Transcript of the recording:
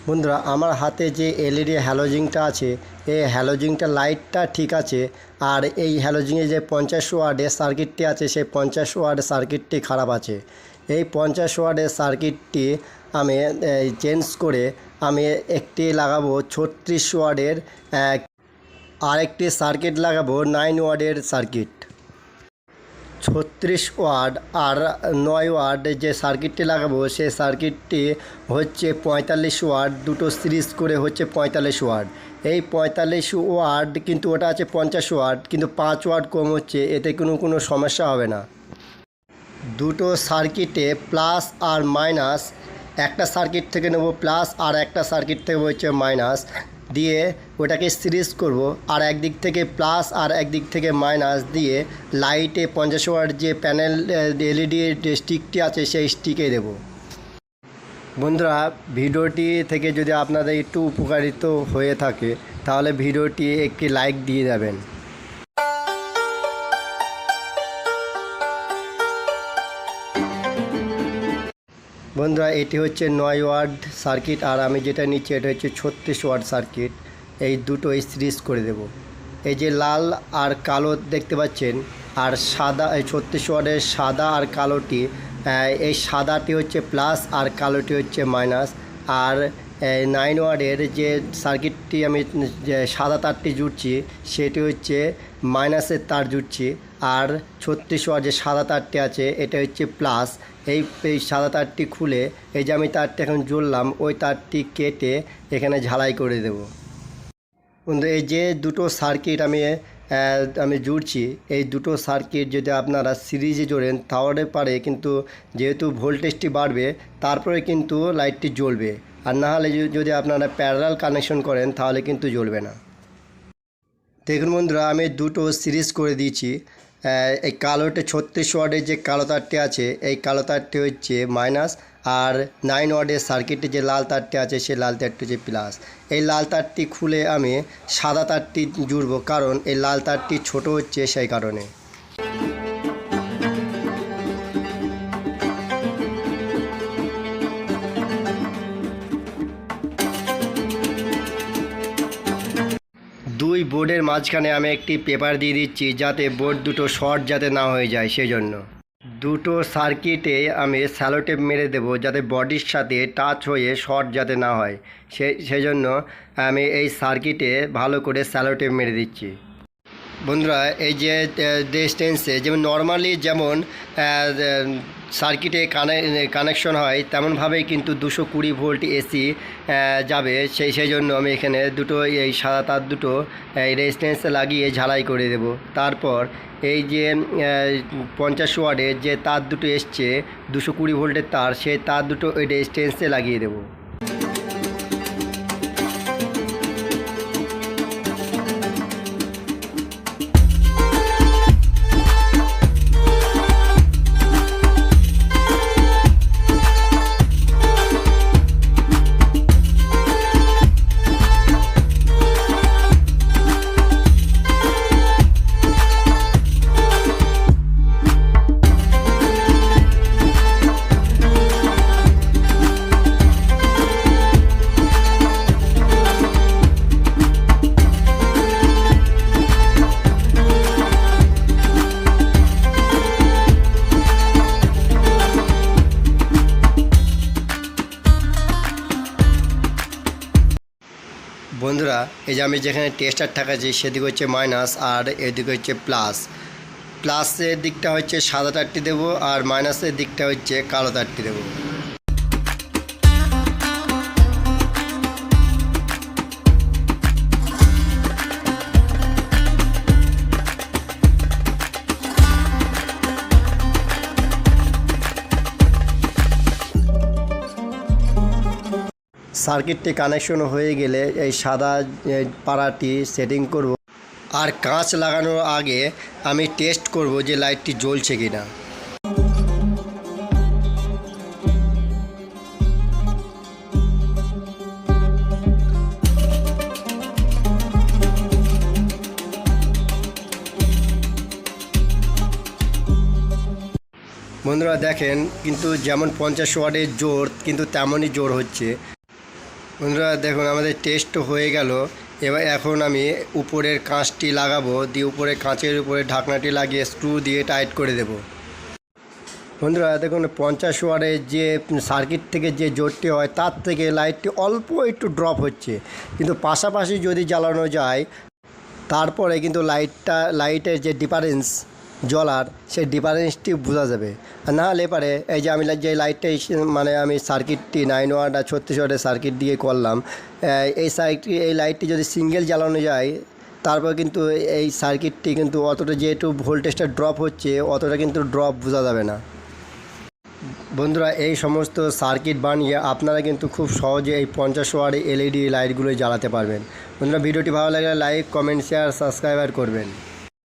বন্ধুরা, আমার হাতে যে এলইডি হ্যালোজিনটা আছে, এই হ্যালোজিনটা লাইটটা ঠিক আছে, আর এই হ্যালোজিনের যে 50 ওয়াটের সার্কিটটি আছে, সেই 50 ওয়াটের সার্কিটটি খারাপ আছে। এই 50 ওয়াটের সার্কিটটি আমি চেঞ্জ করে আমি একটি লাগাবো 36 ওয়াটের, আরেকটি সার্কিট লাগাবো 9 ওয়াটের সার্কিট। 36 ওয়াট আর 9 ওয়াট যে সার্কিটটি লাগাবো, সেই সার্কিটটি হচ্ছে 45 ওয়াট, দুটো সিরিজ করে হচ্ছে 45 ওয়াট। এই 45 ওয়াট কিন্তু ওটা আছে 50 ওয়াট, কিন্তু 5 ওয়াট কম হচ্ছে, এতে কোনো সমস্যা হবে না। দুটো সার্কিটে প্লাস আর মাইনাস, একটা সার্কিট থেকে নেব প্লাস আর একটা সার্কিট থেকে হচ্ছে মাইনাস, দিয়ে ওটাকে সিরিজ করব, আর একদিক থেকে প্লাস আর একদিক থেকে মাইনাস দিয়ে লাইটে 50 ওয়াট যে প্যানেল এলইডি স্টিকটি আছে সেই স্টিকে দেব। বন্ধুরা, ভিডিওটি থেকে যদি আপনাদের একটু উপকারিত হয়ে থাকে তাহলে ভিডিওটি একটি লাইক দিয়ে দেবেন। বন্ধুরা, এটি হচ্ছে 9 ওয়াট সার্কিট, আর আমি যেটা নিচ্ছি এটা হচ্ছে 36 ওয়াট সার্কিট। এই দুটোই সিরিজ করে দেব। এই যে লাল আর কালো দেখতে পাচ্ছেন, আর সাদা, এই 36 ওয়াটের সাদা আর কালোটি, এই সাদাটি হচ্ছে প্লাস আর কালোটি হচ্ছে মাইনাস। আর 9 ওয়াটের যে সার্কিটটি আমি যে সাদা তারটি জুড়ছি সেটি হচ্ছে মাইনাসের তার জুড়ছি, আর 36 ওয়াট যে সাদা তারটি আছে এটা হচ্ছে প্লাস। এই সাদা তারটি খুলে এই যে আমি তারটি এখন জুড়লাম, ওই তারটি কেটে এখানে ঝালাই করে দেব। বন্ধু, এই যে দুটো সার্কিট আমি জুড়ছি, এই দুটো সার্কিট যদি আপনারা সিরিজে জোড়েন তাহলে পারে, কিন্তু যেহেতু ভোল্টেজটি বাড়বে তারপরে কিন্তু লাইটটি জ্বলবে, আর না হলে যদি আপনারা প্যারালাল কানেকশন করেন তাহলে কিন্তু জ্বলবে না। দেখুন বন্ধুরা, আমি দুটো সিরিজ করে দিয়েছি। এই কালোটা 36 ওয়াটের যে কালো তারটি আছে, এই কালো তারটি হচ্ছে মাইনাস, আর 9 ওয়াটের সার্কিটে যে লাল তারটি আছে সেই লাল তারটি হচ্ছে প্লাস। এই লাল তারটি খুলে আমি সাদা তারটি জুড়ব, কারণ এই লাল তারটি ছোট হচ্ছে সেই কারণে। দুই বোর্ডের মাঝখানে আমি একটি পেপার দিয়ে দিচ্ছি, যাতে বোর্ড দুটো শর্ট যাতে না হয়ে যায় সেই জন্য। দুটো সার্কিটে আমি স্যালোটেপ মেরে দেব, যাতে বডির সাথে টাচ হয়ে শর্ট যাতে না হয়, সেই জন্য আমি এই সার্কিটে ভালো করে স্যালোটেপ মেরে দিচ্ছি। বন্ধুরা, এই যে ডিস্টেন্সে যেমন নর্মালি যেমন সার্কিটে কানেকশন হয় তেমনভাবেই কিন্তু 220 ভোল্ট এসি যাবে, সেই জন্য আমি এখানে দুটো এই সাদা তার দুটো এই রেজিস্ট্যান্সে লাগিয়ে ঝালাই করে দেব। তারপর এই যে 50 ওয়াটের যে তার দুটো এসছে 220 ভোল্টের তার, সেই তার দুটো ওই রেজিস্ট্যান্সে লাগিয়ে দেব। বন্ধুরা, এই যে আমি যেখানে টেস্টার ঠাকাচ্ছি সেদিকে হচ্ছে মাইনাস, আর এদিকে হচ্ছে প্লাস। প্লাসের দিকটা হচ্ছে সাদা তারটি দেবো, আর মাইনাসের দিকটা হচ্ছে কালো তারটি দেবো। সার্কিটটি কানেকশন হয়ে গেলে এই সাদা পাড়াটি সেটিং করব, আর কাঁচ লাগানোর আগে আমি টেস্ট করব যে লাইটটি জ্বলছে কিনা। বন্ধুরা দেখেন, কিন্তু যেমন 50 ওয়াটের জোর কিন্তু তেমনই জোর হচ্ছে। বন্ধুরা দেখুন আমাদের টেস্ট হয়ে গেল। এবার এখন আমি উপরের কাঁচটি লাগাবো, দিয়ে উপরে কাঁচের উপরে ঢাকনাটি লাগিয়ে স্ক্রু দিয়ে টাইট করে দেব। বন্ধুরা দেখুন 50 ওয়াটের যে সার্কিট থেকে যে জোরটি হয় তার থেকে লাইটটি অল্প একটু ড্রপ হচ্ছে, কিন্তু পাশাপাশি যদি জ্বালানো যায় তারপরে কিন্তু লাইটের যে ডিফারেন্স জ্বলার সেই ডিফারেন্সটি বোঝা যাবে। আর না হলে পারে এই যে আমি যে লাইটটা মানে আমি সার্কিটটি 9 ওয়াট আর 36 ওয়াটের সার্কিট দিয়ে করলাম, এই লাইটটি যদি সিঙ্গেল জ্বালানো যায় তারপর কিন্তু এই সার্কিটটি কিন্তু অতটা যেহেতু ভোল্টেজটা ড্রপ হচ্ছে অতটা কিন্তু ড্রপ বোঝা যাবে না। বন্ধুরা এই সমস্ত সার্কিট বানিয়ে আপনারা কিন্তু খুব সহজে এই 50 ওয়াট এলইডি লাইটগুলো জ্বালাতে পারবেন। বন্ধুরা ভিডিওটি ভালো লাগলে লাইক, কমেন্ট, শেয়ার, সাবস্ক্রাইব করবেন।